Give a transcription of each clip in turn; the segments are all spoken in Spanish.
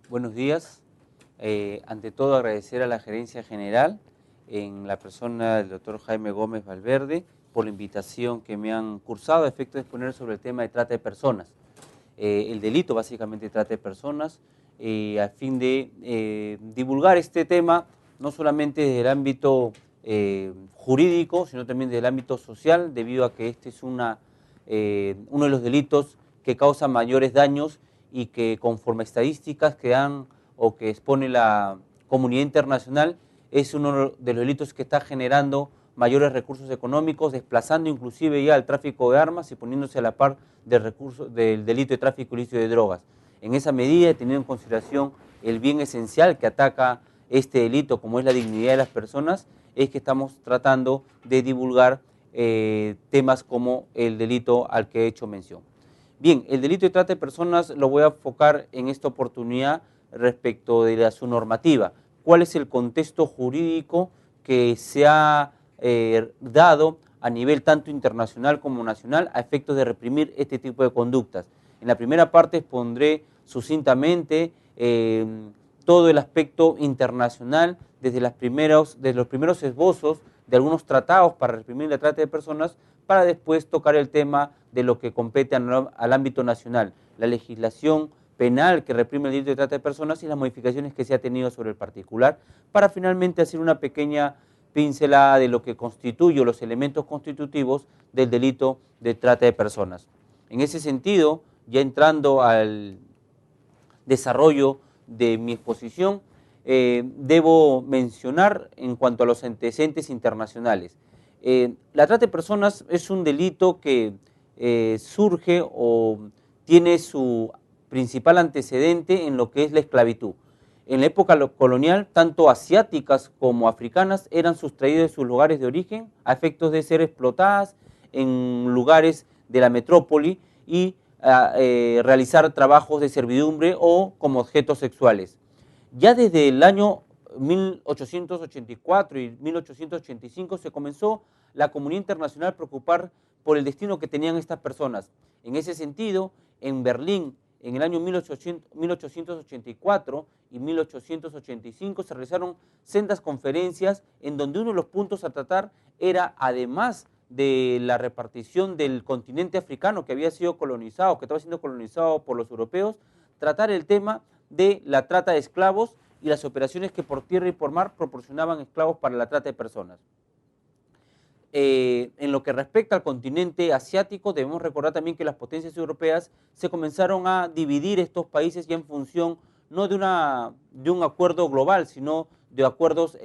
Buenos días. Ante todo agradecer a la Gerencia General, en la persona del doctor Jaime Gómez Valverde, por la invitación que me han cursado a efecto de exponer sobre el tema de trata de personas. El delito básicamente de trata de personas, a fin de divulgar este tema, no solamente desde el ámbito jurídico, sino también desde el ámbito social, debido a que este es uno de los delitos que causa mayores daños y que conforme a estadísticas que dan o que expone la comunidad internacional, es uno de los delitos que está generando mayores recursos económicos, desplazando inclusive ya el tráfico de armas y poniéndose a la par del delito de tráfico ilícito de drogas. En esa medida, teniendo en consideración el bien esencial que ataca este delito, como es la dignidad de las personas, es que estamos tratando de divulgar temas como el delito al que he hecho mención. Bien, el delito de trata de personas lo voy a enfocar en esta oportunidad respecto de su normativa. ¿Cuál es el contexto jurídico que se ha dado a nivel tanto internacional como nacional a efectos de reprimir este tipo de conductas? En la primera parte expondré sucintamente todo el aspecto internacional desde los primeros esbozos de algunos tratados para reprimir la trata de personas, para después tocar el tema de lo que compete al ámbito nacional, la legislación penal que reprime el delito de trata de personas y las modificaciones que se ha tenido sobre el particular, para finalmente hacer una pequeña pincelada de lo que constituye los elementos constitutivos del delito de trata de personas. En ese sentido, ya entrando al desarrollo de mi exposición, debo mencionar en cuanto a los antecedentes internacionales. La trata de personas es un delito que surge o tiene su principal antecedente en lo que es la esclavitud. En la época colonial, tanto asiáticas como africanas eran sustraídas de sus lugares de origen a efectos de ser explotadas en lugares de la metrópoli y realizar trabajos de servidumbre o como objetos sexuales. Ya desde el año 1884 y 1885 se comenzó la comunidad internacional a preocupar por el destino que tenían estas personas. En ese sentido, en Berlín, en el año 1884 y 1885 se realizaron sendas conferencias en donde uno de los puntos a tratar era, además de la repartición del continente africano que había sido colonizado, que estaba siendo colonizado por los europeos, tratar el tema de la trata de esclavos y las operaciones que por tierra y por mar proporcionaban esclavos para la trata de personas. En lo que respecta al continente asiático, debemos recordar también que las potencias europeas se comenzaron a dividir estos países ya en función no de un acuerdo global, sino de acuerdos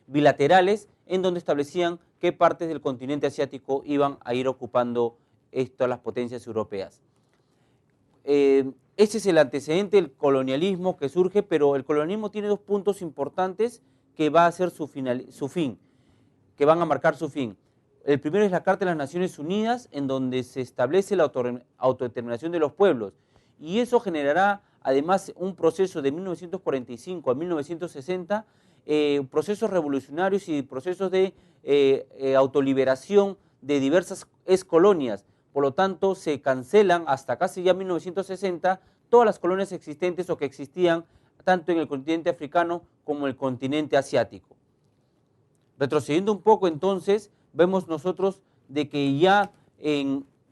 bilaterales en donde establecían qué partes del continente asiático iban a ir ocupando las potencias europeas. Ese es el antecedente del colonialismo que surge, pero el colonialismo tiene dos puntos importantes que va a ser su fin, que van a marcar su fin. El primero es la Carta de las Naciones Unidas, en donde se establece la autodeterminación de los pueblos, y eso generará además un proceso de 1945 a 1960, procesos revolucionarios y procesos de autoliberación de diversas excolonias. Por lo tanto, se cancelan hasta casi ya 1960 todas las colonias existentes o que existían tanto en el continente africano como en el continente asiático. Retrocediendo un poco entonces, vemos nosotros de que ya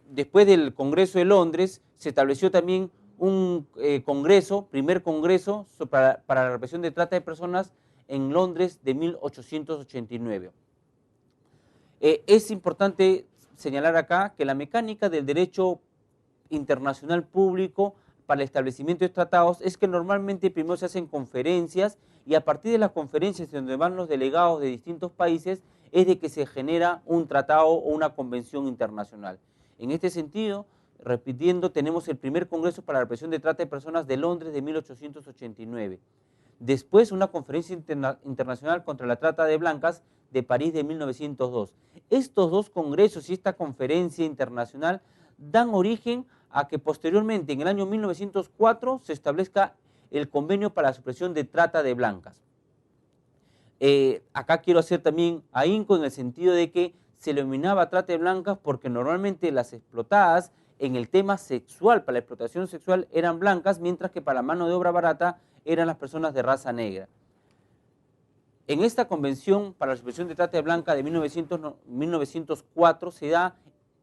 después del Congreso de Londres se estableció también un primer congreso para la represión de trata de personas en Londres de 1889. Es importante señalar acá que la mecánica del derecho internacional público para el establecimiento de tratados es que normalmente primero se hacen conferencias y a partir de las conferencias donde van los delegados de distintos países es de que se genera un tratado o una convención internacional. En este sentido, repitiendo, tenemos el primer Congreso para la represión de trata de personas de Londres de 1889. Después una conferencia internacional contra la trata de blancas de París de 1902. Estos dos congresos y esta conferencia internacional dan origen a que posteriormente, en el año 1904, se establezca el Convenio para la Supresión de Trata de Blancas. Acá quiero hacer también ahínco en el sentido de que se denominaba trata de blancas porque normalmente las explotadas en el tema sexual, para la explotación sexual, eran blancas, mientras que para la mano de obra barata eran las personas de raza negra. En esta Convención para la Supresión de Trata de Blancas de 1904 se da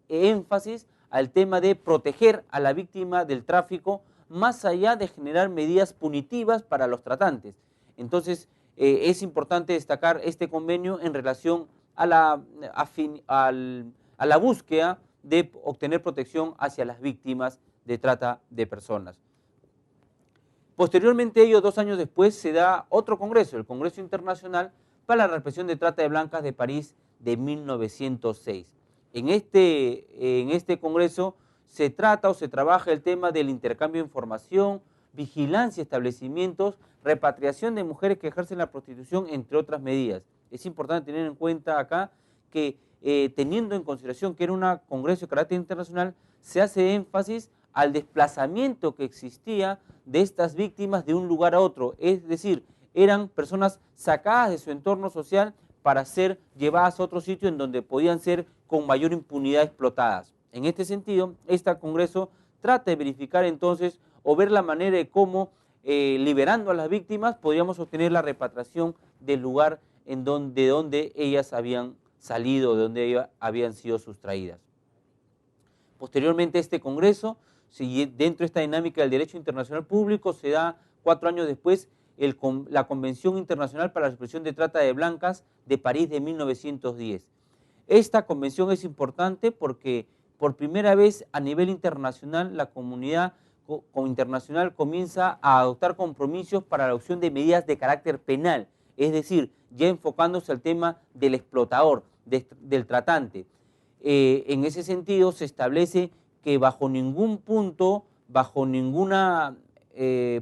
énfasis al tema de proteger a la víctima del tráfico más allá de generar medidas punitivas para los tratantes. Entonces, es importante destacar este convenio en relación a la búsqueda de obtener protección hacia las víctimas de trata de personas. Posteriormente a ello, 2 años después, se da otro congreso, el Congreso Internacional para la Represión de Trata de Blancas de París de 1906. En este congreso se trata o se trabaja el tema del intercambio de información, vigilancia de establecimientos, repatriación de mujeres que ejercen la prostitución, entre otras medidas. Es importante tener en cuenta acá que teniendo en consideración que era un congreso de carácter internacional, se hace énfasis al desplazamiento que existía de estas víctimas de un lugar a otro, es decir, eran personas sacadas de su entorno social para ser llevadas a otro sitio en donde podían ser con mayor impunidad explotadas. En este sentido, este congreso trata de verificar entonces o ver la manera de cómo liberando a las víctimas podríamos obtener la repatriación del lugar de donde ellas habían salido, de donde ellas habían sido sustraídas. Posteriormente este congreso, dentro de esta dinámica del derecho internacional público, se da 4 años después la Convención Internacional para la Supresión de Trata de Blancas de París de 1910. Esta convención es importante porque por primera vez a nivel internacional la comunidad internacional comienza a adoptar compromisos para la adopción de medidas de carácter penal, es decir, ya enfocándose al tema del explotador, del tratante. En ese sentido se establece que bajo ningún punto, bajo ninguna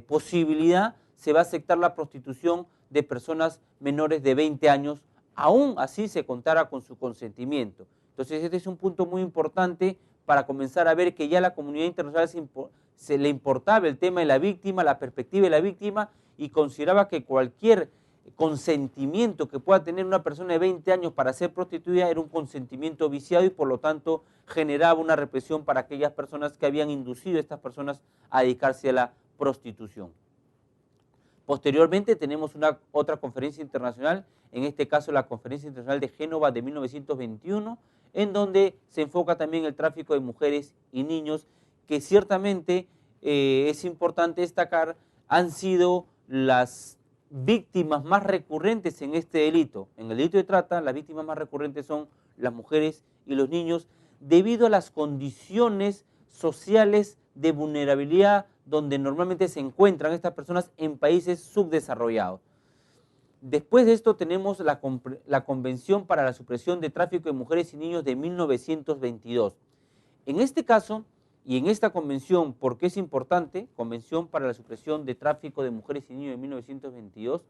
posibilidad se va a aceptar la prostitución de personas menores de 20 años, aún así se contara con su consentimiento. Entonces este es un punto muy importante para comenzar a ver que ya la comunidad internacional se le importaba el tema de la víctima, la perspectiva de la víctima, y consideraba que cualquier consentimiento que pueda tener una persona de 20 años para ser prostituida era un consentimiento viciado y por lo tanto generaba una represión para aquellas personas que habían inducido a estas personas a dedicarse a la prostitución. Posteriormente tenemos otra conferencia internacional, en este caso la Conferencia Internacional de Génova de 1921, en donde se enfoca también el tráfico de mujeres y niños, que ciertamente es importante destacar, han sido las víctimas más recurrentes en este delito. En el delito de trata, las víctimas más recurrentes son las mujeres y los niños, debido a las condiciones sociales de vulnerabilidad donde normalmente se encuentran estas personas en países subdesarrollados. Después de esto tenemos la Convención para la Supresión de Tráfico de Mujeres y Niños de 1922. En este caso, y en esta convención, ¿por qué es importante? Convención para la Supresión de Tráfico de Mujeres y Niños de 1922,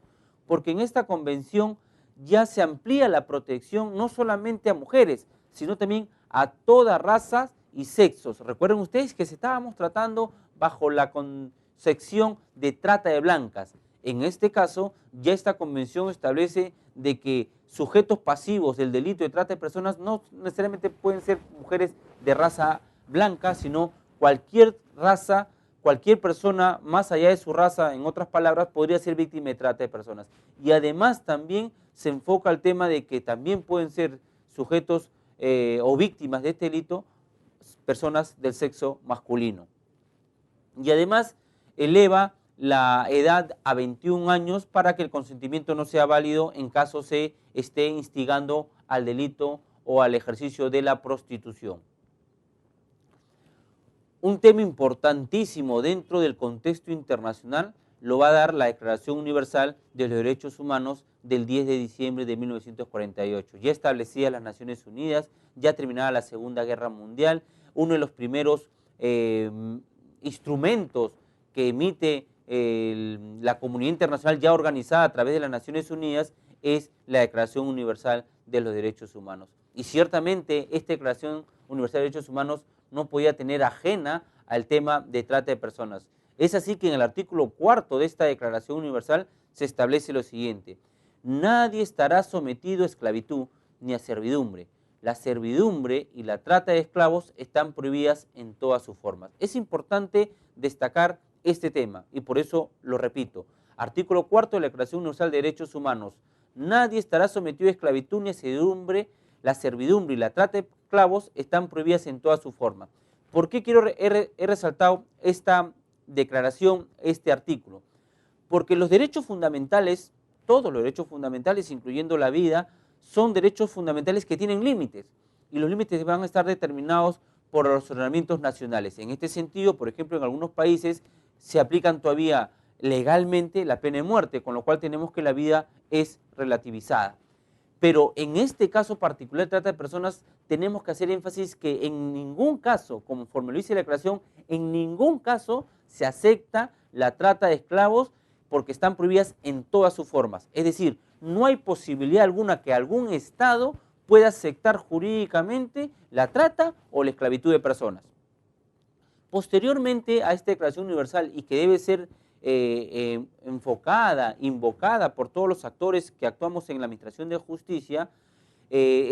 porque en esta convención ya se amplía la protección no solamente a mujeres, sino también a todas razas y sexos. Recuerden ustedes que estábamos tratando bajo la concepción de trata de blancas. En este caso, ya esta convención establece de que sujetos pasivos del delito de trata de personas no necesariamente pueden ser mujeres de raza blanca, sino cualquier raza, cualquier persona más allá de su raza, en otras palabras, podría ser víctima de trata de personas. Y además también se enfoca al tema de que también pueden ser sujetos o víctimas de este delito personas del sexo masculino. Y además eleva la edad a 21 años para que el consentimiento no sea válido en caso se esté instigando al delito o al ejercicio de la prostitución. Un tema importantísimo dentro del contexto internacional lo va a dar la Declaración Universal de los Derechos Humanos del 10 de diciembre de 1948. Ya establecida las Naciones Unidas, ya terminada la Segunda Guerra Mundial, uno de los primeros instrumentos que emite la comunidad internacional ya organizada a través de las Naciones Unidas es la Declaración Universal de los Derechos Humanos. Y ciertamente esta Declaración Universal de Derechos Humanos no podía tener ajena al tema de trata de personas. Es así que en el artículo 4 de esta Declaración Universal se establece lo siguiente: nadie estará sometido a esclavitud ni a servidumbre. La servidumbre y la trata de esclavos están prohibidas en todas sus formas. Es importante destacar este tema y por eso lo repito. Artículo 4 de la Declaración Universal de Derechos Humanos. Nadie estará sometido a esclavitud ni a servidumbre. La servidumbre y la trata de esclavos están prohibidas en toda su forma. ¿Por qué he resaltado esta declaración, este artículo? Porque los derechos fundamentales, todos los derechos fundamentales, incluyendo la vida, son derechos fundamentales que tienen límites, y los límites van a estar determinados por los ordenamientos nacionales. En este sentido, por ejemplo, en algunos países se aplican todavía legalmente la pena de muerte, con lo cual tenemos que la vida es relativizada. Pero en este caso particular de trata de personas tenemos que hacer énfasis que en ningún caso, conforme lo dice la declaración, en ningún caso se acepta la trata de esclavos porque están prohibidas en todas sus formas. Es decir, no hay posibilidad alguna que algún Estado pueda aceptar jurídicamente la trata o la esclavitud de personas. Posteriormente a esta Declaración Universal, y que debe ser enfocada, invocada por todos los actores que actuamos en la Administración de Justicia,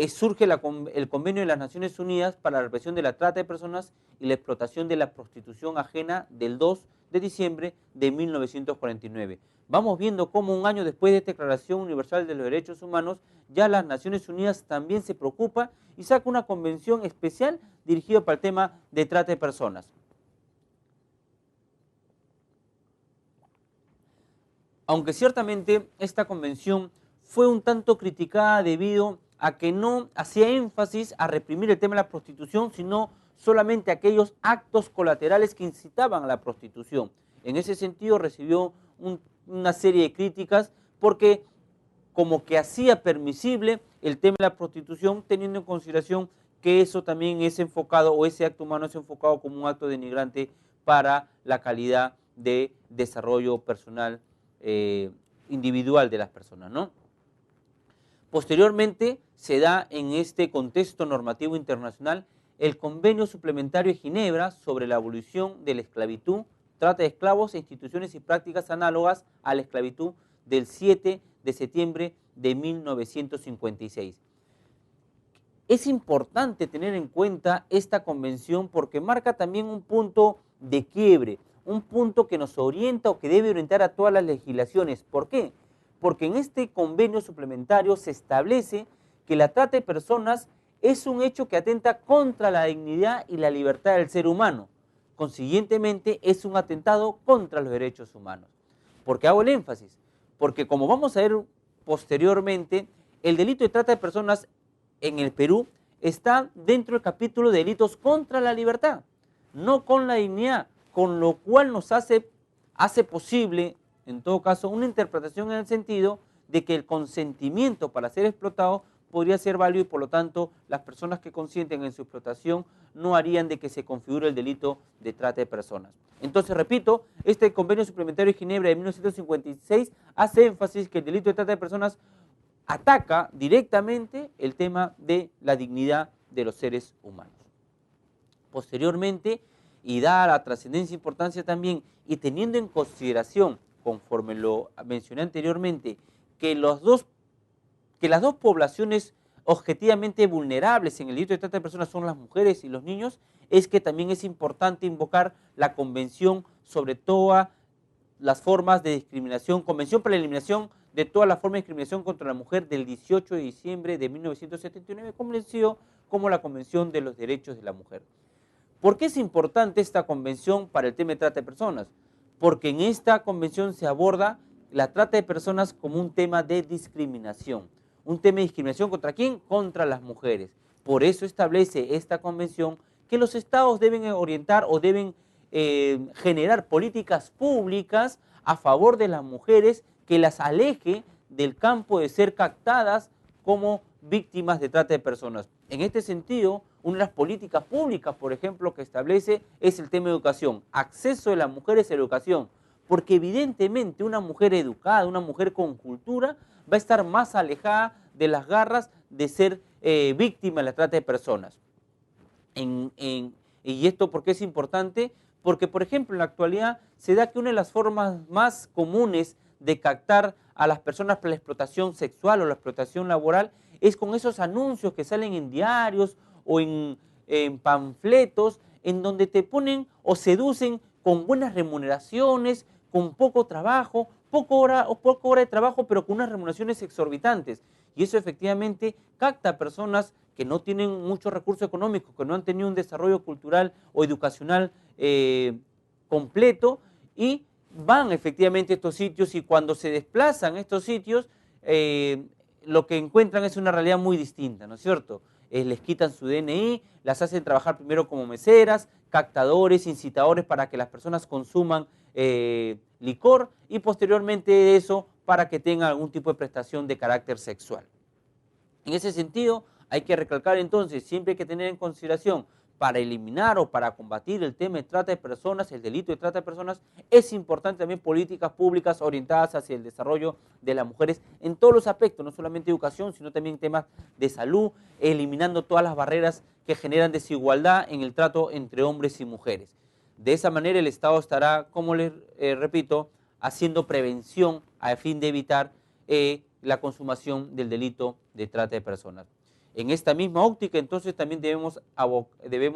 surge el Convenio de las Naciones Unidas para la represión de la trata de personas y la explotación de la prostitución ajena del 2 de diciembre de 1949. Vamos viendo cómo un año después de esta Declaración Universal de los Derechos Humanos, ya las Naciones Unidas también se preocupa y saca una convención especial dirigida para el tema de trata de personas. Aunque ciertamente esta convención fue un tanto criticada debido a que no hacía énfasis a reprimir el tema de la prostitución, sino solamente aquellos actos colaterales que incitaban a la prostitución. En ese sentido recibió una serie de críticas porque como que hacía permisible el tema de la prostitución, teniendo en consideración que eso también es enfocado, o ese acto humano es enfocado como un acto denigrante para la calidad de desarrollo personal individual de las personas, ¿no? Posteriormente se da en este contexto normativo internacional el Convenio Suplementario de Ginebra sobre la abolición de la esclavitud, trata de esclavos e instituciones y prácticas análogas a la esclavitud del 7 de septiembre de 1956. Es importante tener en cuenta esta convención porque marca también un punto de quiebre, un punto que nos orienta o que debe orientar a todas las legislaciones. ¿Por qué? Porque en este convenio suplementario se establece que la trata de personas es un hecho que atenta contra la dignidad y la libertad del ser humano. Consiguientemente, es un atentado contra los derechos humanos. ¿Por qué hago el énfasis? Porque como vamos a ver posteriormente, el delito de trata de personas en el Perú está dentro del capítulo de delitos contra la libertad, no con la dignidad, con lo cual nos hace posible, en todo caso, una interpretación en el sentido de que el consentimiento para ser explotado podría ser válido y por lo tanto las personas que consienten en su explotación no harían de que se configure el delito de trata de personas. Entonces, repito, este Convenio Suplementario de Ginebra de 1956 hace énfasis que el delito de trata de personas ataca directamente el tema de la dignidad de los seres humanos. Posteriormente, y dada la trascendencia e importancia también, y teniendo en consideración, conforme lo mencioné anteriormente, que las dos poblaciones objetivamente vulnerables en el delito de trata de personas son las mujeres y los niños, es que también es importante invocar la Convención sobre todas las formas de discriminación, Convención para la eliminación de todas las formas de discriminación contra la mujer del 18 de diciembre de 1979, conocido como la Convención de los Derechos de la Mujer. ¿Por qué es importante esta convención para el tema de trata de personas? Porque en esta convención se aborda la trata de personas como un tema de discriminación. ¿Un tema de discriminación contra quién? Contra las mujeres. Por eso establece esta convención que los estados deben orientar o deben generar políticas públicas a favor de las mujeres que las aleje del campo de ser captadas como víctimas de trata de personas. En este sentido, una de las políticas públicas, por ejemplo, que establece es el tema de educación, acceso de las mujeres a la educación, porque evidentemente una mujer educada, una mujer con cultura, va a estar más alejada de las garras de ser víctima de la trata de personas. ¿Y esto por qué es importante? Porque, por ejemplo, en la actualidad se da que una de las formas más comunes de captar a las personas para la explotación sexual o la explotación laboral es con esos anuncios que salen en diarios o en panfletos en donde te ponen o seducen con buenas remuneraciones, con poco trabajo, poco hora de trabajo, pero con unas remuneraciones exorbitantes. Y eso efectivamente capta a personas que no tienen muchos recursos económicos, que no han tenido un desarrollo cultural o educacional completo, y van efectivamente a estos sitios, y cuando se desplazan a estos sitios, lo que encuentran es una realidad muy distinta, ¿no es cierto? Les quitan su DNI, las hacen trabajar primero como meseras, captadores, incitadores para que las personas consuman licor, y posteriormente eso para que tengan algún tipo de prestación de carácter sexual. En ese sentido, hay que recalcar entonces, siempre hay que tener en consideración, para eliminar o para combatir el tema de trata de personas, el delito de trata de personas, es importante también políticas públicas orientadas hacia el desarrollo de las mujeres en todos los aspectos, no solamente educación, sino también temas de salud, eliminando todas las barreras que generan desigualdad en el trato entre hombres y mujeres. De esa manera el Estado estará, como les repito, haciendo prevención a fin de evitar la consumación del delito de trata de personas. En esta misma óptica, entonces, también debemos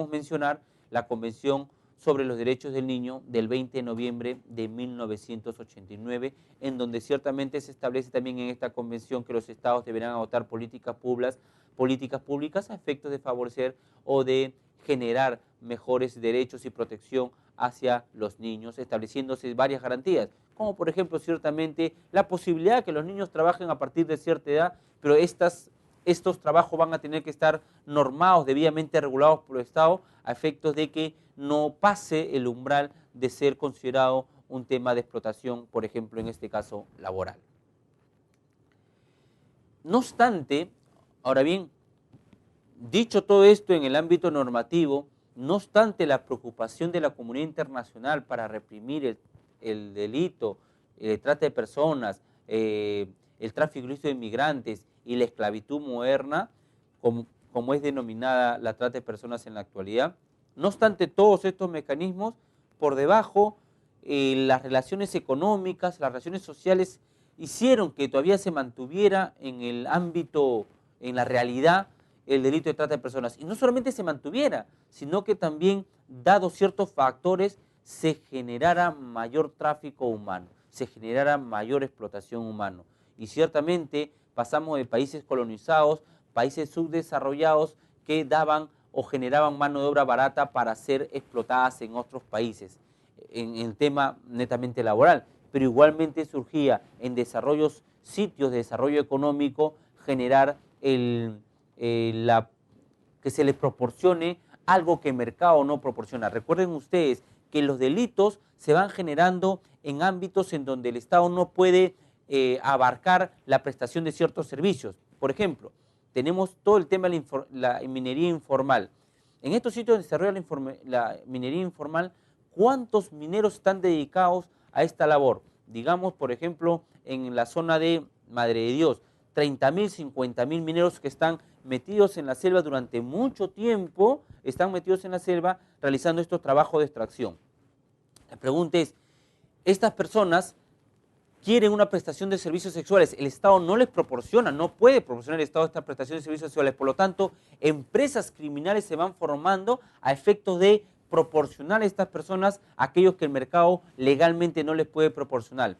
mencionar la Convención sobre los Derechos del Niño del 20 de noviembre de 1989, en donde ciertamente se establece también en esta convención que los estados deberán adoptar políticas públicas a efectos de favorecer o de generar mejores derechos y protección hacia los niños, estableciéndose varias garantías, como por ejemplo ciertamente la posibilidad de que los niños trabajen a partir de cierta edad, pero estos trabajos van a tener que estar normados, debidamente regulados por el Estado, a efectos de que no pase el umbral de ser considerado un tema de explotación, por ejemplo, en este caso laboral. No obstante, ahora bien, dicho todo esto en el ámbito normativo, no obstante la preocupación de la comunidad internacional para reprimir el delito, el trata de personas, el tráfico ilícito de inmigrantes y la esclavitud moderna, como es denominada la trata de personas en la actualidad, no obstante todos estos mecanismos, por debajo las relaciones económicas, las relaciones sociales hicieron que todavía se mantuviera en el ámbito, en la realidad, el delito de trata de personas. Y no solamente se mantuviera, sino que también, dados ciertos factores, se generara mayor tráfico humano, se generara mayor explotación humana. Y ciertamente pasamos de países colonizados, países subdesarrollados que daban o generaban mano de obra barata para ser explotadas en otros países, en el tema netamente laboral. Pero igualmente surgía en sitios de desarrollo económico, generar que se les proporcione algo que el mercado no proporciona. Recuerden ustedes que los delitos se van generando en ámbitos en donde el Estado no puede abarcar la prestación de ciertos servicios. Por ejemplo, tenemos todo el tema de la minería informal. En estos sitios donde se desarrolla la minería informal, ¿cuántos mineros están dedicados a esta labor? Digamos, por ejemplo, en la zona de Madre de Dios, 30.000, 50.000 mineros que están metidos en la selva durante mucho tiempo, están metidos en la selva realizando estos trabajos de extracción. La pregunta es, estas personas quieren una prestación de servicios sexuales, el Estado no les proporciona, no puede proporcionar el Estado esta prestación de servicios sexuales, por lo tanto, empresas criminales se van formando a efectos de proporcionar a estas personas aquellos que el mercado legalmente no les puede proporcionar.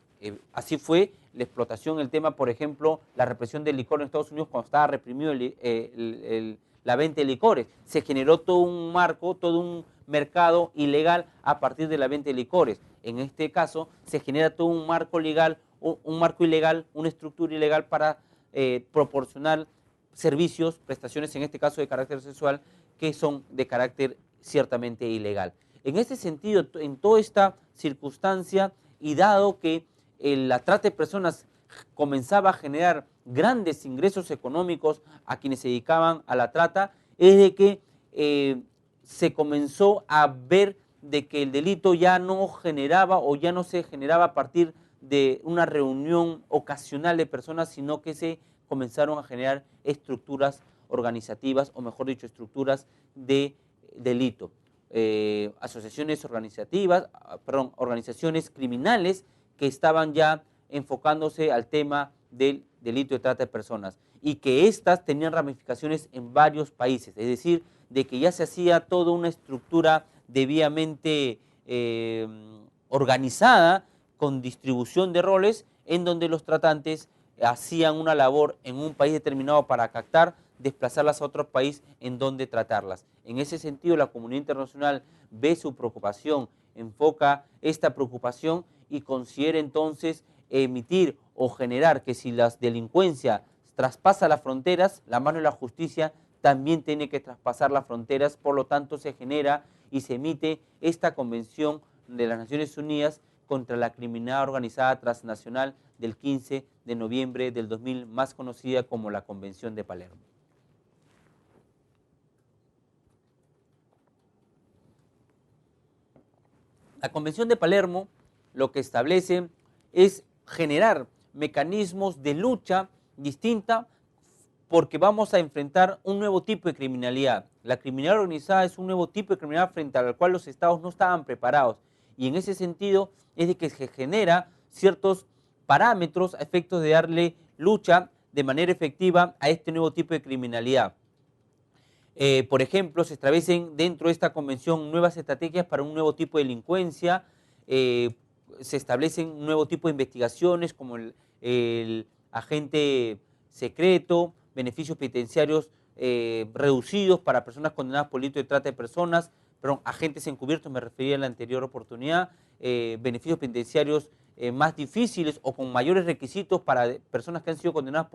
Así fue la explotación, el tema, por ejemplo, la represión del licor en Estados Unidos cuando estaba reprimido la venta de licores. Se generó todo un marco, todo un mercado ilegal a partir de la venta de licores. En este caso, se genera todo un marco legal, un marco ilegal, una estructura ilegal para proporcionar servicios, prestaciones, en este caso de carácter sexual, que son de carácter ciertamente ilegal. En este sentido, en toda esta circunstancia, y dado que la trata de personas comenzaba a generar grandes ingresos económicos a quienes se dedicaban a la trata, es de que se comenzó a ver de que el delito ya no generaba o ya no se generaba a partir de una reunión ocasional de personas, sino que se comenzaron a generar estructuras organizativas, o mejor dicho, estructuras de delito. Asociaciones organizativas, organizaciones criminales que estaban ya enfocándose al tema del delito de trata de personas, y que éstas tenían ramificaciones en varios países, es decir, de que ya se hacía toda una estructura debidamente organizada con distribución de roles en donde los tratantes hacían una labor en un país determinado para captar, desplazarlas a otro país en donde tratarlas. En ese sentido, la comunidad internacional ve su preocupación, enfoca esta preocupación y considera entonces emitir o generar que si la delincuencia traspasa las fronteras, la mano de la justicia también tiene que traspasar las fronteras, por lo tanto se genera y se emite esta Convención de las Naciones Unidas contra la Criminalidad Organizada Transnacional del 15 de noviembre del 2000, más conocida como la Convención de Palermo. La Convención de Palermo lo que establece es generar mecanismos de lucha distinta porque vamos a enfrentar un nuevo tipo de criminalidad. La criminalidad organizada es un nuevo tipo de criminalidad frente al cual los estados no estaban preparados. Y en ese sentido es de que se genera ciertos parámetros a efectos de darle lucha de manera efectiva a este nuevo tipo de criminalidad. Por ejemplo, se establecen dentro de esta convención nuevas estrategias para un nuevo tipo de delincuencia, se establecen un nuevo tipo de investigaciones como el agente secreto, beneficios penitenciarios reducidos para personas condenadas por delito de trata de personas, perdón, agentes encubiertos, me refería en la anterior oportunidad, beneficios penitenciarios más difíciles o con mayores requisitos para personas que han sido condenadas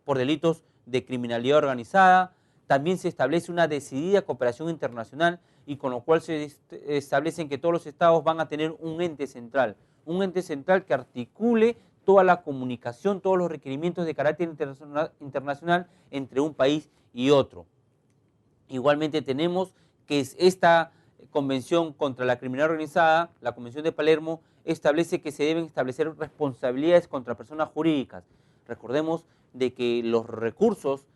por delitos de criminalidad organizada. También se establece una decidida cooperación internacional y con lo cual se establecen que todos los estados van a tener un ente central que articule toda la comunicación, todos los requerimientos de carácter internacional entre un país y otro. Igualmente tenemos que esta Convención contra la Criminalidad Organizada, la Convención de Palermo, establece que se deben establecer responsabilidades contra personas jurídicas. Recordemos de que los recursos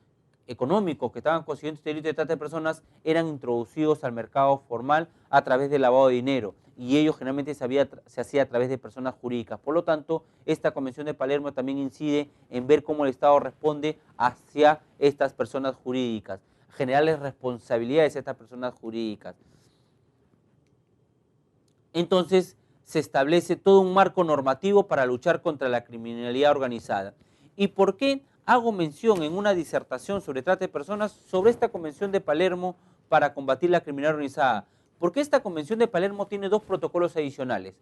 económicos que estaban consiguiendo este delito de trata de personas eran introducidos al mercado formal a través del lavado de dinero y ello generalmente se hacía a través de personas jurídicas. Por lo tanto, esta Convención de Palermo también incide en ver cómo el Estado responde hacia estas personas jurídicas, generarles responsabilidades a estas personas jurídicas. Entonces, se establece todo un marco normativo para luchar contra la criminalidad organizada. ¿Y por qué hago mención en una disertación sobre trata de personas sobre esta Convención de Palermo para combatir la criminalidad organizada? Porque esta Convención de Palermo tiene dos protocolos adicionales.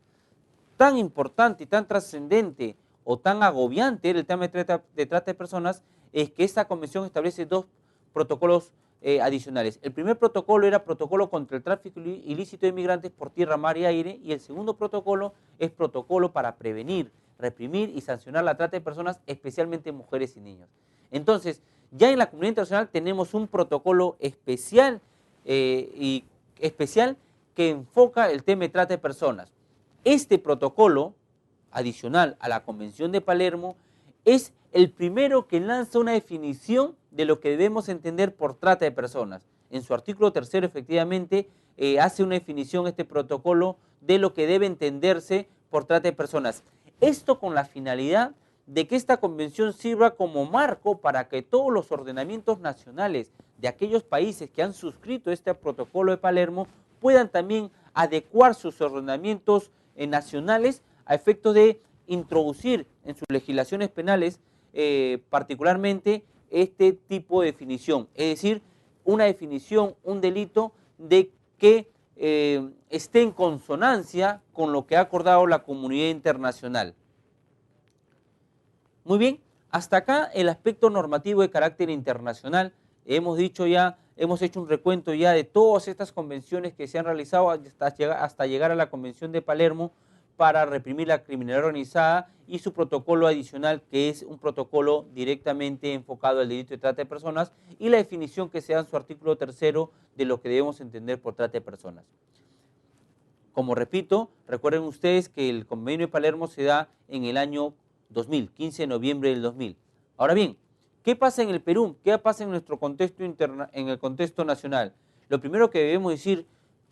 Tan importante y tan trascendente o tan agobiante era el tema de trata de personas es que esta convención establece dos protocolos adicionales. El primer protocolo era protocolo contra el tráfico ilícito de inmigrantes por tierra, mar y aire, y el segundo protocolo es protocolo para prevenir, reprimir y sancionar la trata de personas, especialmente mujeres y niños. Entonces, ya en la comunidad internacional tenemos un protocolo especial que enfoca el tema de trata de personas. Este protocolo, adicional a la Convención de Palermo, es el primero que lanza una definición de lo que debemos entender por trata de personas. En su artículo 3, efectivamente, hace una definición este protocolo de lo que debe entenderse por trata de personas. Esto con la finalidad de que esta convención sirva como marco para que todos los ordenamientos nacionales de aquellos países que han suscrito este protocolo de Palermo puedan también adecuar sus ordenamientos nacionales a efectos de introducir en sus legislaciones penales particularmente este tipo de definición, es decir, una definición, un delito de que esté en consonancia con lo que ha acordado la comunidad internacional. Muy bien, hasta acá el aspecto normativo de carácter internacional. Hemos dicho ya, hemos hecho un recuento ya de todas estas convenciones que se han realizado hasta llegar a la Convención de Palermo para reprimir la criminalidad organizada y su protocolo adicional, que es un protocolo directamente enfocado al delito de trata de personas, y la definición que se da en su artículo 3 de lo que debemos entender por trata de personas. Como repito, recuerden ustedes que el convenio de Palermo se da en el año 2000, 15 de noviembre del 2000. Ahora bien, ¿qué pasa en el Perú? ¿Qué pasa en nuestro contexto en el contexto nacional? Lo primero que debemos decir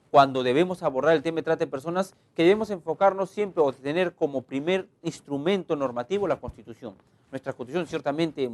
cuando debemos abordar el tema de trata de personas, que debemos enfocarnos siempre o tener como primer instrumento normativo la Constitución. Nuestra Constitución, ciertamente,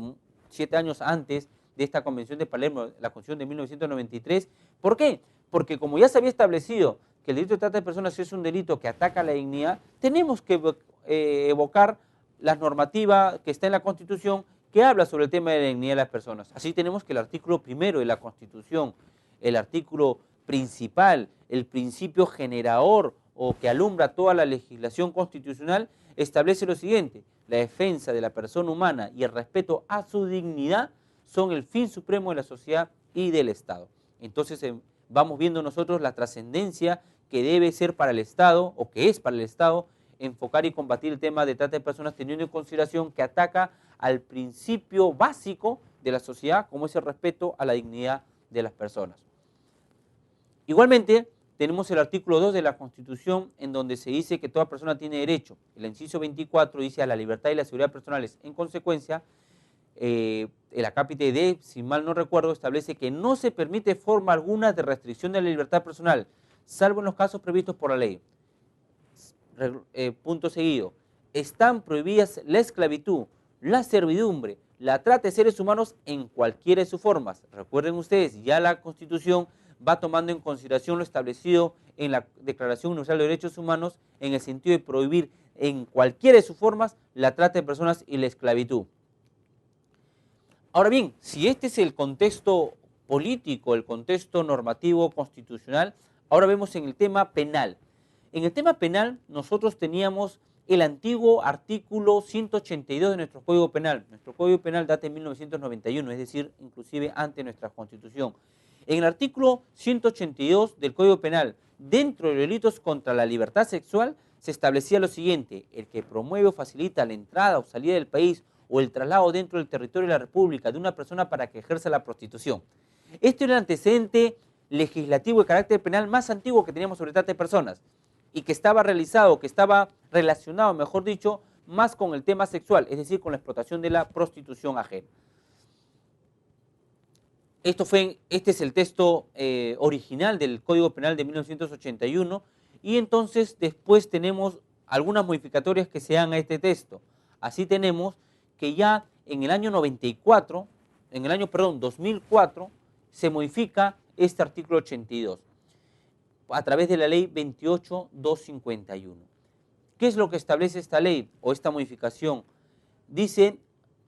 7 años antes de esta Convención de Palermo, la Constitución de 1993. ¿Por qué? Porque como ya se había establecido que el delito de trata de personas es un delito que ataca la dignidad, tenemos que evocar la normativa que está en la Constitución que habla sobre el tema de la dignidad de las personas. Así tenemos que el artículo primero de la Constitución, el artículo principal, el principio generador o que alumbra toda la legislación constitucional, establece lo siguiente: la defensa de la persona humana y el respeto a su dignidad son el fin supremo de la sociedad y del Estado. Entonces vamos viendo nosotros la trascendencia que debe ser para el Estado, o que es para el Estado, enfocar y combatir el tema de trata de personas, teniendo en consideración que ataca al principio básico de la sociedad, como es el respeto a la dignidad de las personas. Igualmente, tenemos el artículo 2 de la Constitución, en donde se dice que toda persona tiene derecho. El inciso 24 dice a la libertad y la seguridad personales. En consecuencia, el acápite D, si mal no recuerdo, establece que no se permite forma alguna de restricción de la libertad personal, salvo en los casos previstos por la ley. Punto seguido. Están prohibidas la esclavitud, la servidumbre, la trata de seres humanos en cualquiera de sus formas. Recuerden ustedes, ya la Constitución va tomando en consideración lo establecido en la Declaración Universal de Derechos Humanos en el sentido de prohibir en cualquiera de sus formas la trata de personas y la esclavitud. Ahora bien, si este es el contexto político, el contexto normativo constitucional, ahora vemos en el tema penal. En el tema penal nosotros teníamos el antiguo artículo 182 de nuestro Código Penal. Nuestro Código Penal data de 1991, es decir, inclusive antes de nuestra Constitución. En el artículo 182 del Código Penal, dentro de los delitos contra la libertad sexual, se establecía lo siguiente: el que promueve o facilita la entrada o salida del país o el traslado dentro del territorio de la República de una persona para que ejerza la prostitución. Este era el antecedente legislativo de carácter penal más antiguo que teníamos sobre trata de personas y que estaba realizado, que estaba relacionado, mejor dicho, más con el tema sexual, es decir, con la explotación de la prostitución ajena. Este es el texto original del Código Penal de 1981 y entonces después tenemos algunas modificatorias que se dan a este texto. Así tenemos que ya en el año 2004, se modifica este artículo 82 a través de la ley 28.251. ¿Qué es lo que establece esta ley o esta modificación? Dice,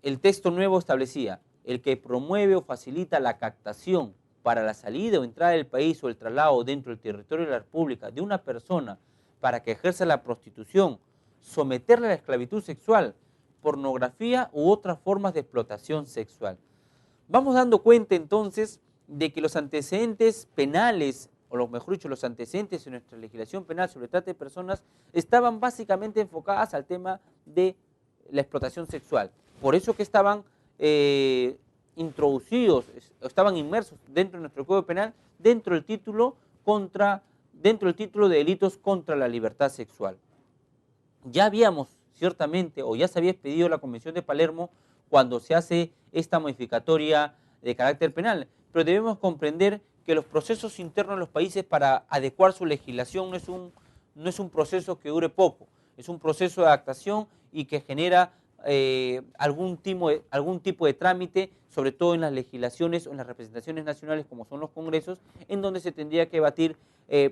el texto nuevo establecía: el que promueve o facilita la captación para la salida o entrada del país o el traslado dentro del territorio de la República de una persona para que ejerza la prostitución, someterla a la esclavitud sexual, pornografía u otras formas de explotación sexual. Vamos dando cuenta entonces de que los antecedentes penales, o lo mejor dicho, los antecedentes en nuestra legislación penal sobre trata de personas estaban básicamente enfocadas al tema de la explotación sexual. Por eso que estaban introducidos, estaban inmersos dentro de nuestro Código Penal, dentro del título de delitos contra la libertad sexual. Ya habíamos ciertamente, o ya se había expedido la Convención de Palermo cuando se hace esta modificatoria de carácter penal, pero debemos comprender que los procesos internos de los países para adecuar su legislación no es un proceso que dure poco, es un proceso de adaptación y que genera algún tipo de trámite, sobre todo en las legislaciones o en las representaciones nacionales como son los congresos, en donde se tendría que debatir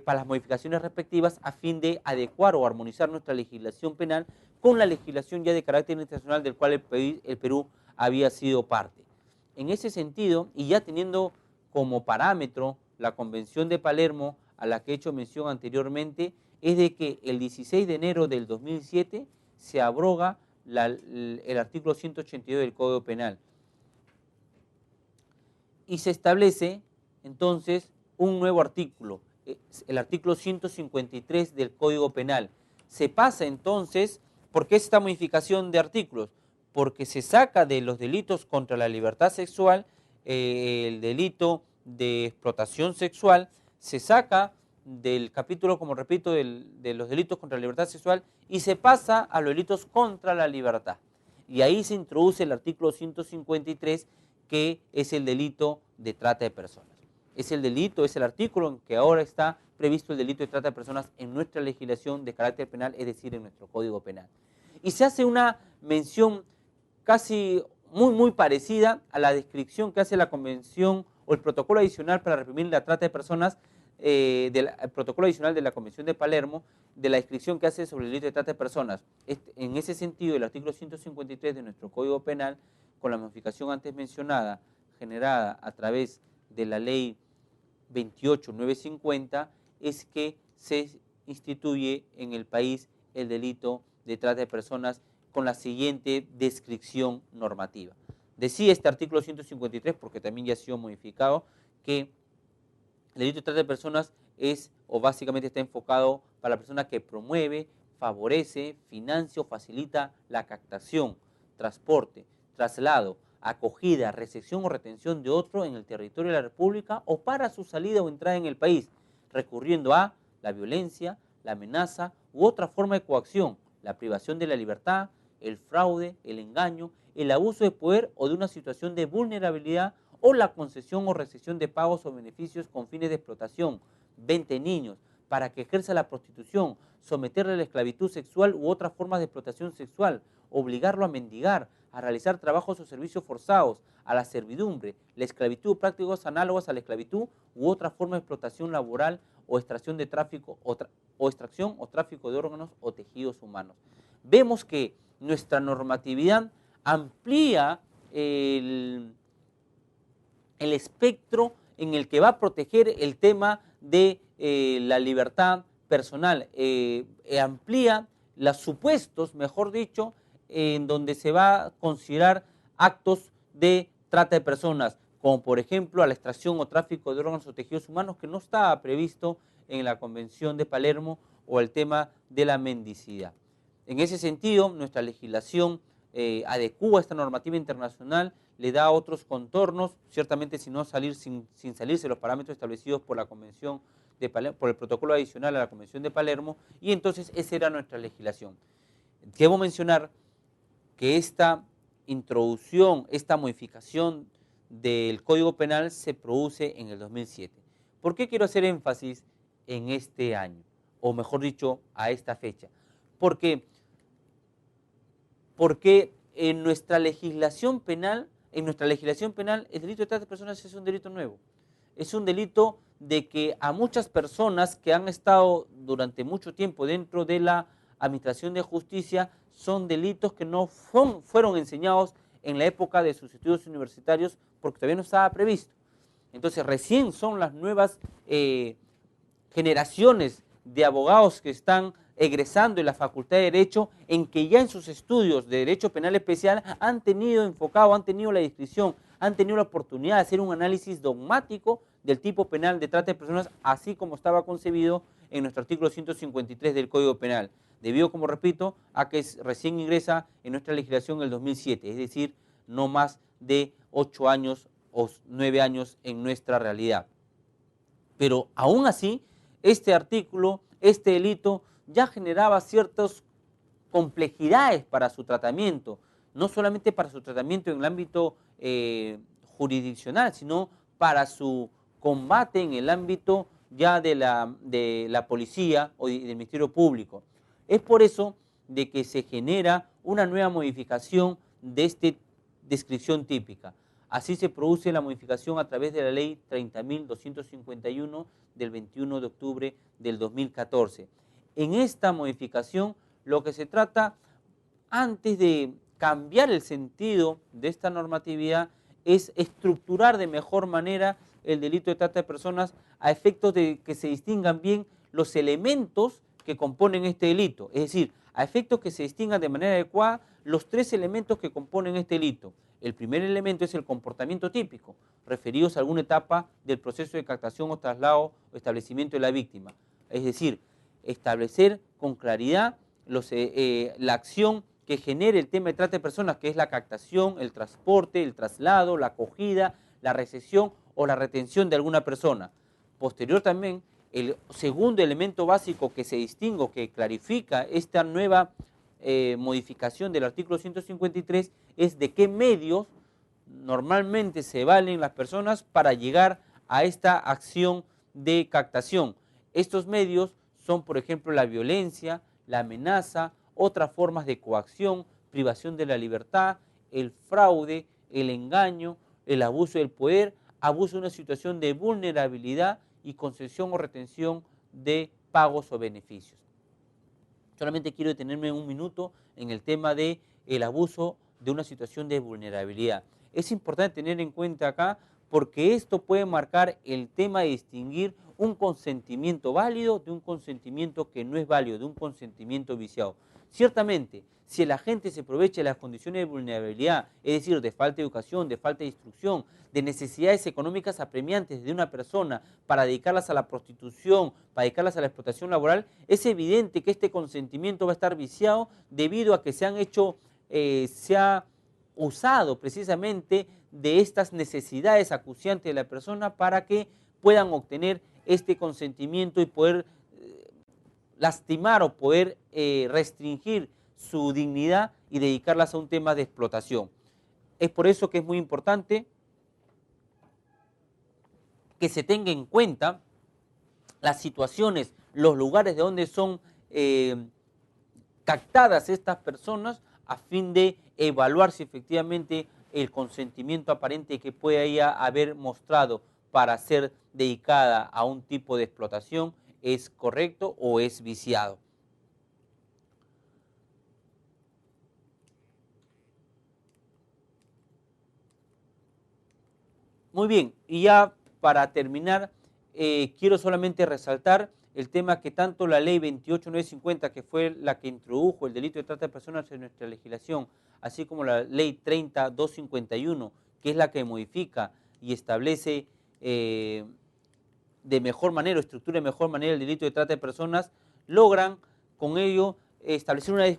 para las modificaciones respectivas a fin de adecuar o armonizar nuestra legislación penal con la legislación ya de carácter internacional del cual el Perú había sido parte. En ese sentido, y ya teniendo como parámetro la Convención de Palermo a la que he hecho mención anteriormente, es de que el 16 de enero del 2007 se abroga el artículo 182 del Código Penal y se establece entonces un nuevo artículo, el artículo 153 del Código Penal. Se pasa entonces, ¿por qué esta modificación de artículos? Porque se saca de los delitos contra la libertad sexual el delito de explotación sexual, se saca del capítulo, como repito, de los delitos contra la libertad sexual y se pasa a los delitos contra la libertad. Y ahí se introduce el artículo 153, que es el delito de trata de personas. Es el artículo en que ahora está previsto el delito de trata de personas en nuestra legislación de carácter penal, es decir, en nuestro Código Penal. Y se hace una mención casi muy parecida a la descripción que hace la Convención o el protocolo adicional para reprimir la trata de personas del protocolo adicional de la Convención de Palermo, de la descripción que hace sobre el delito de trata de personas. En ese sentido, el artículo 153 de nuestro Código Penal, con la modificación antes mencionada, generada a través de la ley 28950, es que se instituye en el país el delito de trata de personas con la siguiente descripción normativa. Decía este artículo 153, porque también ya ha sido modificado, que el delito de trata de personas es, o básicamente está enfocado para la persona que promueve, favorece, financia o facilita la captación, transporte, traslado, acogida, recepción o retención de otro en el territorio de la República o para su salida o entrada en el país, recurriendo a la violencia, la amenaza u otra forma de coacción, la privación de la libertad, el fraude, el engaño, el abuso de poder o de una situación de vulnerabilidad o la concesión o recepción de pagos o beneficios con fines de explotación, venta de niños, para que ejerza la prostitución, someterle a la esclavitud sexual u otras formas de explotación sexual, obligarlo a mendigar, a realizar trabajos o servicios forzados, a la servidumbre, la esclavitud, prácticas análogas a la esclavitud u otra forma de explotación laboral o extracción de tráfico o extracción o tráfico de órganos o tejidos humanos. Vemos que nuestra normatividad amplía el espectro en el que va a proteger el tema de la libertad personal, amplía los supuestos, mejor dicho, en donde se va a considerar actos de trata de personas, como por ejemplo a la extracción o tráfico de órganos o tejidos humanos, que no estaba previsto en la Convención de Palermo, o el tema de la mendicidad. En ese sentido, nuestra legislación adecua esta normativa internacional, le da otros contornos, ciertamente sin salirse de los parámetros establecidos por la Convención de Palermo, por el protocolo adicional a la Convención de Palermo, y entonces esa era nuestra legislación. Debo mencionar que esta introducción, esta modificación del Código Penal se produce en el 2007. ¿Por qué quiero hacer énfasis en este año? O mejor dicho, a esta fecha. Porque en nuestra legislación penal, el delito de trata de personas es un delito nuevo. Es un delito de que a muchas personas que han estado durante mucho tiempo dentro de la administración de justicia, son delitos que no fueron enseñados en la época de sus estudios universitarios porque todavía no estaba previsto. Entonces recién son las nuevas generaciones de abogados que están egresando en la Facultad de Derecho, en que ya en sus estudios de Derecho Penal Especial han tenido la descripción, han tenido la oportunidad de hacer un análisis dogmático del tipo penal de trata de personas, así como estaba concebido en nuestro artículo 153 del Código Penal, debido, como repito, a que recién ingresa en nuestra legislación en el 2007, es decir, no más de 8 años o 9 años en nuestra realidad. Pero aún así, este artículo, este delito, ya generaba ciertas complejidades para su tratamiento, no solamente para su tratamiento en el ámbito jurisdiccional, sino para su combate en el ámbito ya de la policía o del Ministerio Público. Es por eso de que se genera una nueva modificación de esta descripción típica. Así se produce la modificación a través de la ley 30.251 del 21 de octubre del 2014. En esta modificación lo que se trata, antes de cambiar el sentido de esta normatividad, es estructurar de mejor manera el delito de trata de personas a efectos de que se distingan bien los elementos que componen este delito, es decir, a efectos que se distingan de manera adecuada los 3 elementos que componen este delito. El primer elemento es el comportamiento típico, referidos a alguna etapa del proceso de captación o traslado o establecimiento de la víctima, es decir, establecer con claridad la acción que genere el tema de trata de personas, que es la captación, el transporte, el traslado, la acogida, la recepción o la retención de alguna persona. Posterior también, el segundo elemento básico que se distingue, que clarifica esta nueva modificación del artículo 153, es de qué medios normalmente se valen las personas para llegar a esta acción de captación. Estos medios son, por ejemplo, la violencia, la amenaza, otras formas de coacción, privación de la libertad, el fraude, el engaño, el abuso del poder, abuso de una situación de vulnerabilidad y concesión o retención de pagos o beneficios. Solamente quiero detenerme un minuto en el tema del abuso de una situación de vulnerabilidad. Es importante tener en cuenta acá porque esto puede marcar el tema de distinguir un consentimiento válido de un consentimiento que no es válido, de un consentimiento viciado. Ciertamente, si el agente se aprovecha de las condiciones de vulnerabilidad, es decir, de falta de educación, de falta de instrucción, de necesidades económicas apremiantes de una persona para dedicarlas a la prostitución, para dedicarlas a la explotación laboral, es evidente que este consentimiento va a estar viciado debido a que se ha usado precisamente de estas necesidades acuciantes de la persona para que puedan obtener este consentimiento y poder lastimar o poder restringir su dignidad y dedicarlas a un tema de explotación. Es por eso que es muy importante que se tenga en cuenta las situaciones, los lugares de donde son captadas estas personas a fin de evaluar si efectivamente el consentimiento aparente que puede ella haber mostrado para ser dedicada a un tipo de explotación es correcto o es viciado. Muy bien, y ya para terminar, quiero solamente resaltar el tema que tanto la ley 28950, que fue la que introdujo el delito de trata de personas en nuestra legislación, así como la ley 30251, que es la que modifica y establece de mejor manera, o estructura de mejor manera el delito de trata de personas, logran con ello establecer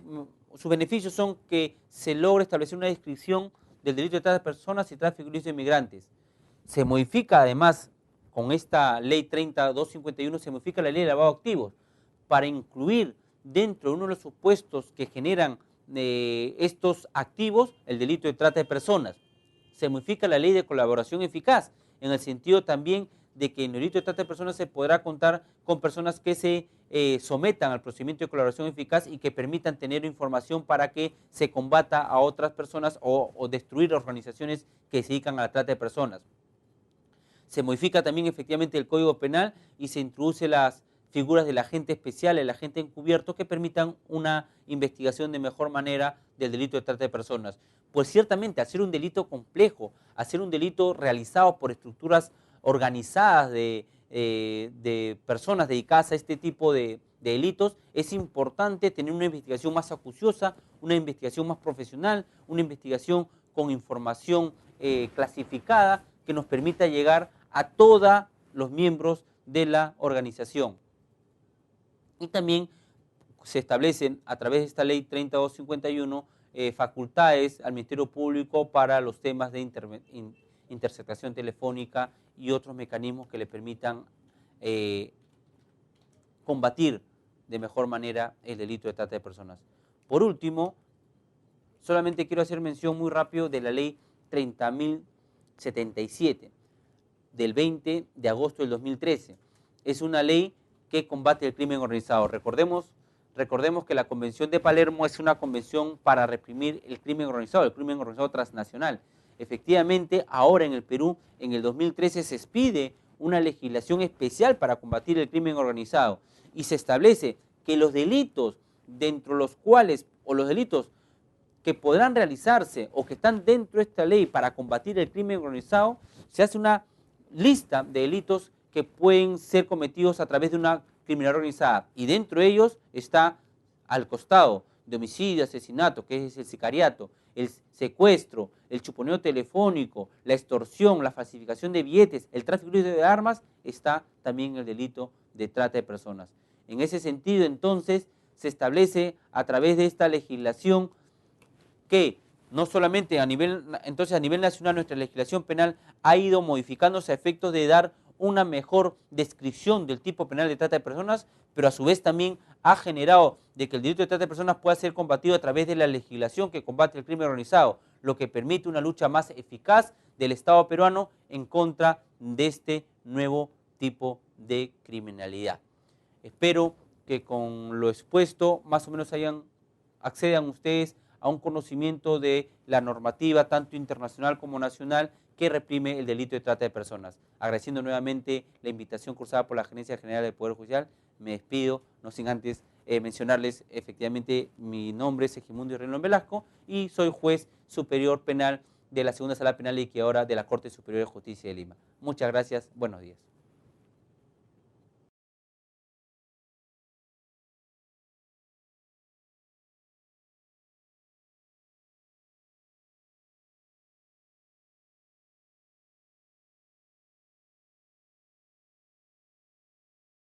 sus beneficios son que se logra establecer una descripción del delito de trata de personas y tráfico ilícito de inmigrantes. Se modifica además, con esta ley 30251, se modifica la ley de lavado de activos para incluir dentro de uno de los supuestos que generan estos activos el delito de trata de personas. Se modifica la ley de colaboración eficaz, en el sentido también de que en el delito de trata de personas se podrá contar con personas que se sometan al procedimiento de colaboración eficaz y que permitan tener información para que se combata a otras personas o destruir organizaciones que se dedican a la trata de personas. Se modifica también efectivamente el Código Penal y se introduce las figuras del agente especial, el agente encubierto, que permitan una investigación de mejor manera del delito de trata de personas. Pues ciertamente, al ser un delito complejo, al ser un delito realizado por estructuras organizadas de personas dedicadas a este tipo de delitos, es importante tener una investigación más acuciosa, una investigación más profesional, una investigación con información clasificada que nos permita llegar a todos los miembros de la organización. Y también se establecen a través de esta ley 3251 facultades al Ministerio Público para los temas de interceptación telefónica y otros mecanismos que le permitan combatir de mejor manera el delito de trata de personas. Por último, solamente quiero hacer mención muy rápido de la ley 30.077 del 20 de agosto del 2013. Es una ley que combate el crimen organizado. Recordemos que la Convención de Palermo es una convención para reprimir el crimen organizado transnacional. Efectivamente, ahora en el Perú, en el 2013, se expide una legislación especial para combatir el crimen organizado y se establece que los delitos dentro de los cuales, o los delitos que podrán realizarse o que están dentro de esta ley para combatir el crimen organizado, se hace una lista de delitos que pueden ser cometidos a través de una criminalidad organizada, y dentro de ellos está al costado de homicidio, asesinato, que es el sicariato, el secuestro, el chuponeo telefónico, la extorsión, la falsificación de billetes, el tráfico ilícito de armas, está también el delito de trata de personas. En ese sentido, entonces, se establece a través de esta legislación que no solamente a nivel nacional nuestra legislación penal ha ido modificándose a efectos de dar una mejor descripción del tipo penal de trata de personas, pero a su vez también ha generado de que el delito de trata de personas pueda ser combatido a través de la legislación que combate el crimen organizado, lo que permite una lucha más eficaz del Estado peruano en contra de este nuevo tipo de criminalidad. Espero que con lo expuesto más o menos accedan ustedes a un conocimiento de la normativa tanto internacional como nacional que reprime el delito de trata de personas. Agradeciendo nuevamente la invitación cursada por la Gerencia General del Poder Judicial, me despido, no sin antes mencionarles efectivamente mi nombre es Segimundo Renón Velasco y soy juez superior penal de la Segunda Sala Penal y Liquidadora de la Corte Superior de Justicia de Lima. Muchas gracias, buenos días.